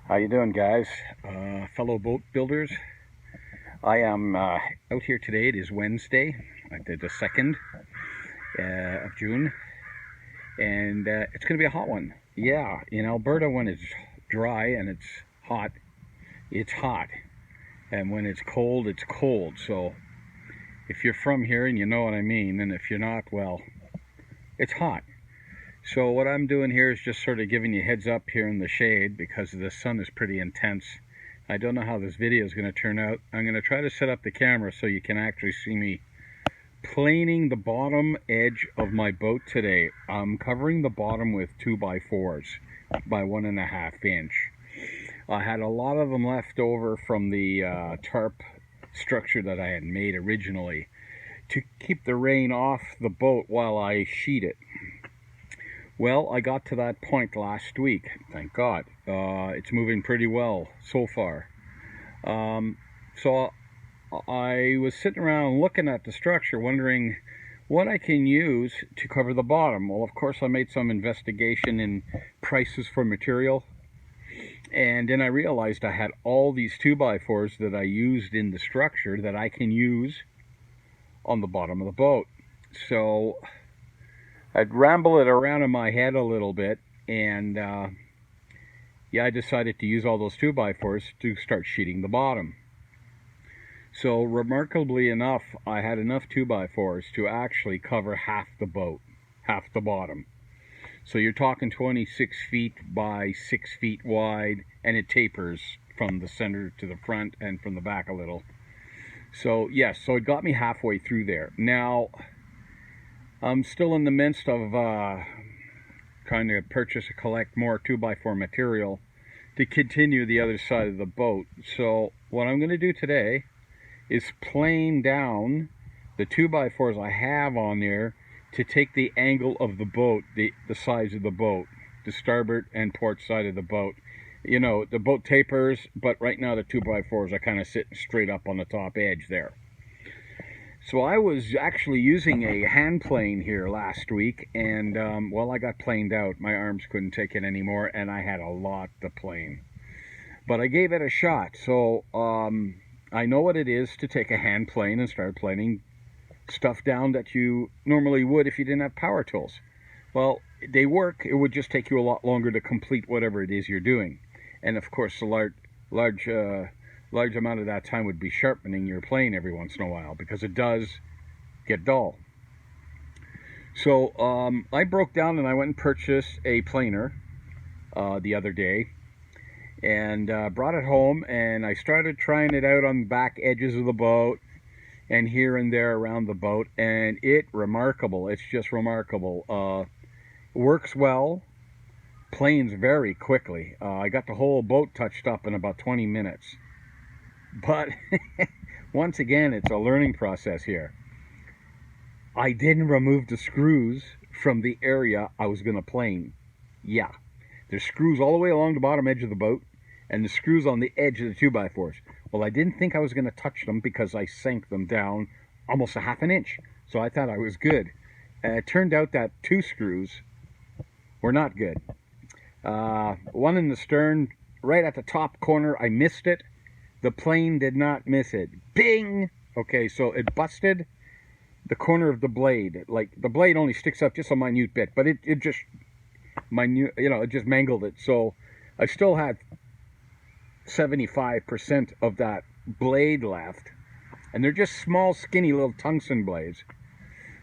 How you doing, guys? Fellow boat builders. I am out here today. It is Wednesday, the 2nd of June, and it's going to be a hot one. Yeah, in Alberta, when it's dry and it's hot, and when it's cold. So if you're from here and you know what I mean, and if you're not, well, it's hot. So what I'm doing here is just sort of giving you heads up here in the shade because the sun is pretty intense. I don't know how this video is going to turn out. I'm going to try to set up the camera so you can actually see me planing the bottom edge of my boat today. I'm covering the bottom with 2x4s by 1.5 inch. I had a lot of them left over from the tarp structure that I had made originally to keep the rain off the boat while I sheet it. Well, I got to that point last week, thank God. It's moving pretty well so far. So I was sitting around looking at the structure, wondering what I can use to cover the bottom. Well, of course, I made some investigation in prices for material. And then I realized I had all these 2x4s that I used in the structure that I can use on the bottom of the boat. So I'd ramble it around in my head a little bit, and yeah, I decided to use all those 2x4s to start sheeting the bottom. So remarkably enough, I had enough 2x4s to actually cover half the boat, half the bottom. So you're talking 26 feet by 6 feet wide, and it tapers from the center to the front and from the back a little. So yes, so it got me halfway through there. Now, I'm still in the midst of trying to purchase and collect more 2x4 material to continue the other side of the boat. So what I'm going to do today is plane down the 2x4s I have on there to take the angle of the boat, the size of the boat, the starboard and port side of the boat. You know, the boat tapers, but right now the 2x4s are kind of sitting straight up on the top edge there. So I was actually using a hand plane here last week, and well, I got planed out. My arms couldn't take it anymore, and I had a lot to plane. But I gave it a shot, so I know what it is to take a hand plane and start planing stuff down that you normally would if you didn't have power tools. Well, they work. It would just take you a lot longer to complete whatever it is you're doing. And of course, the large amount of that time would be sharpening your plane every once in a while, because it does get dull. So I broke down and I went and purchased a planer the other day, and brought it home, and I started trying it out on the back edges of the boat and here and there around the boat, and it's just remarkable. Works well, planes very quickly. I got the whole boat touched up in about 20 minutes. But once again, it's a learning process here. I didn't remove the screws from the area I was going to plane. Yeah, there's screws all the way along the bottom edge of the boat, and the screws on the edge of the 2x4s. Well, I didn't think I was going to touch them because I sank them down almost a half an inch. So I thought I was good. It turned out that 2 screws were not good. One in the stern, right at the top corner, I missed it. The plane did not miss it. Bing! Okay, so it busted the corner of the blade. Like, the blade only sticks up just a minute bit, but it just it just mangled it. So I still had 75% of that blade left, and they're just small, skinny little tungsten blades.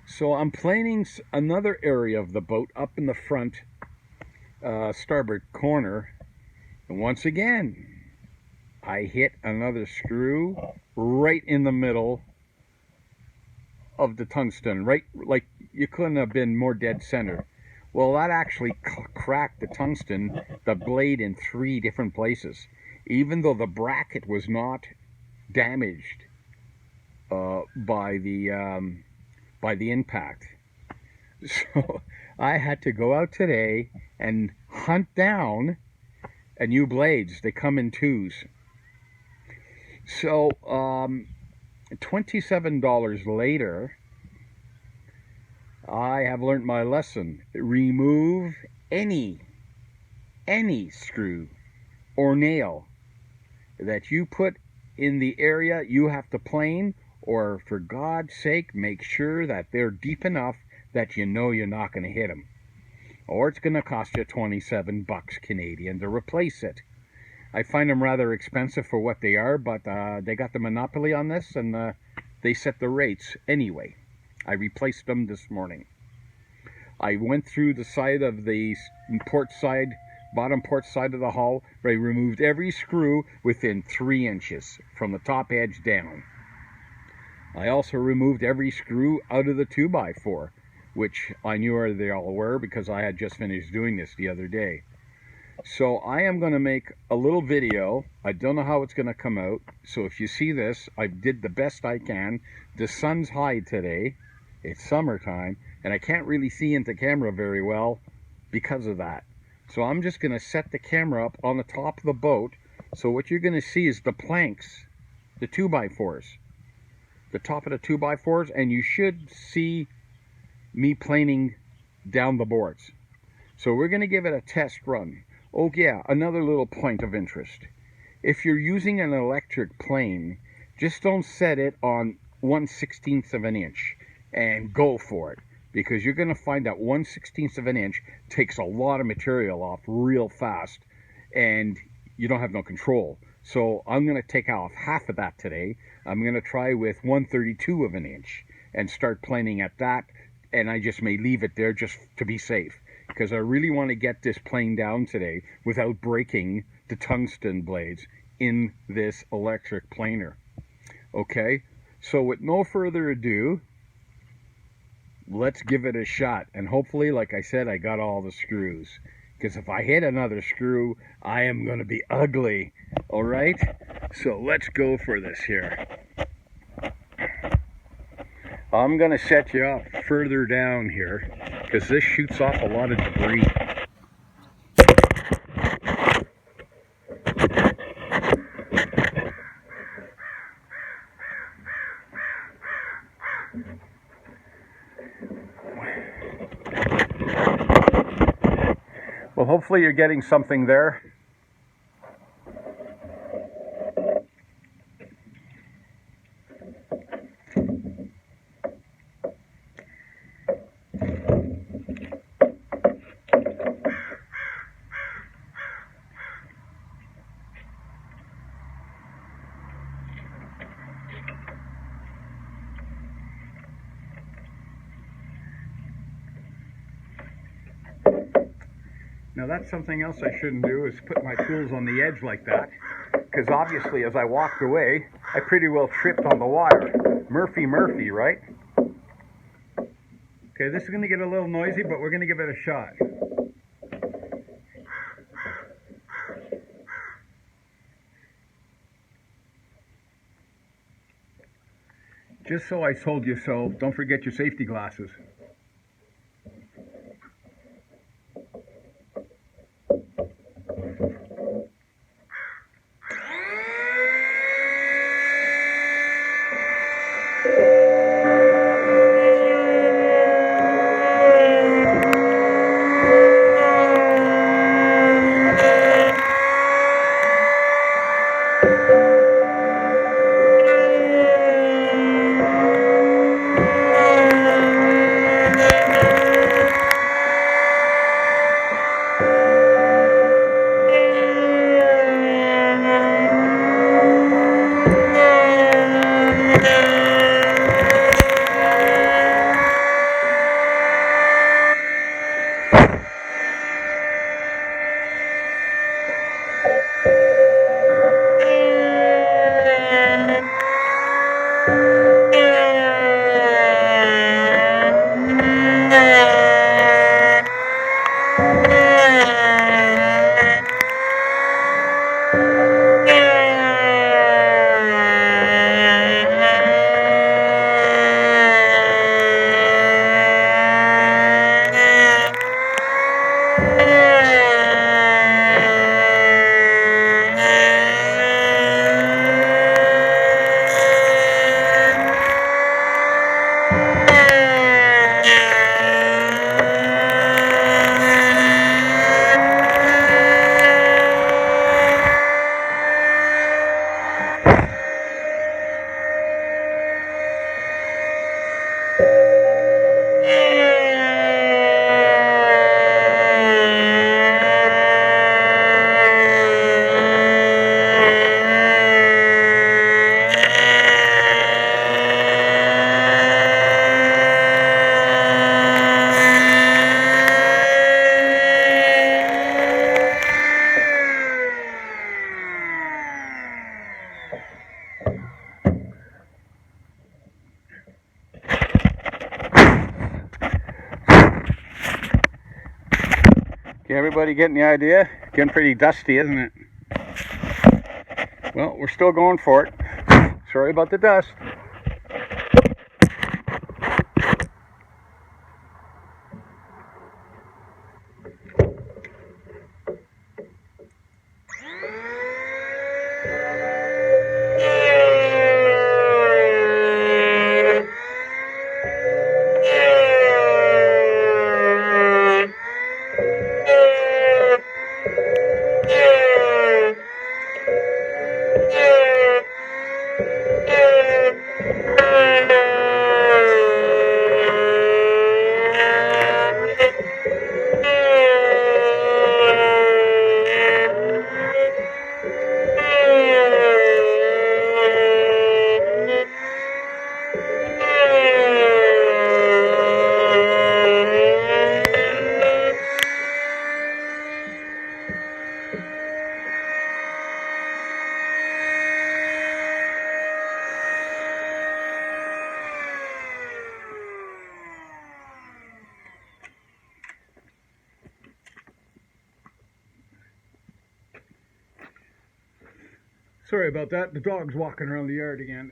So I'm planing another area of the boat up in the front starboard corner, and once again, I hit another screw right in the middle of the tungsten, right, like you couldn't have been more dead center. Well, that actually cracked the tungsten, the blade, in 3 different places, even though the bracket was not damaged by the impact. So I had to go out today and hunt down new blades. They come in 2s. So $27 later, I have learned my lesson. Remove any screw or nail that you put in the area you have to plane, or for God's sake, make sure that they're deep enough that you know you're not going to hit them. Or it's going to cost you 27 bucks Canadian to replace it. I find them rather expensive for what they are, but they got the monopoly on this, and they set the rates anyway. I replaced them this morning. I went through the side of the bottom port side of the hull. I removed every screw within 3 inches from the top edge down. I also removed every screw out of the 2x4, which I knew they all were because I had just finished doing this the other day. So I am going to make a little video. I don't know how it's going to come out. So if you see this, I did the best I can. The sun's high today. It's summertime, and I can't really see into camera very well because of that. So I'm just going to set the camera up on the top of the boat. So what you're going to see is the planks, the 2x4s. The top of the 2x4s, and you should see me planing down the boards. So we're going to give it a test run. Oh yeah, another little point of interest. If you're using an electric plane, just don't set it on 1/16 of an inch and go for it, because you're going to find that 1/16 of an inch takes a lot of material off real fast, and you don't have no control. So I'm going to take off half of that today. I'm going to try with 1/32 of an inch and start planing at that, and I just may leave it there just to be safe, because I really want to get this plane down today without breaking the tungsten blades in this electric planer. Okay, so with no further ado, let's give it a shot. And hopefully, like I said, I got all the screws, because if I hit another screw, I am going to be ugly. All right, so let's go for this here. I'm going to set you up further down here, because this shoots off a lot of debris. Well, hopefully you're getting something there. Now that's something else I shouldn't do, is put my tools on the edge like that, because obviously as I walked away, I pretty well tripped on the wire. Murphy, right? Okay, this is going to get a little noisy, but we're going to give it a shot. Just so I told you so, don't forget your safety glasses. Everybody getting the idea? Getting pretty dusty, isn't it? Well, we're still going for it. Sorry about the dust. Sorry about that. The dog's walking around the yard again.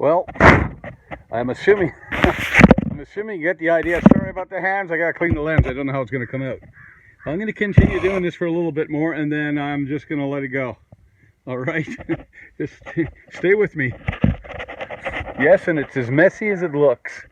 Well, I'm assuming you get the idea. Sorry about the hands. I gotta clean the lens. I don't know how it's gonna come out. I'm gonna continue doing this for a little bit more, and then I'm just gonna let it go. All right, just stay with me. Yes, and it's as messy as it looks.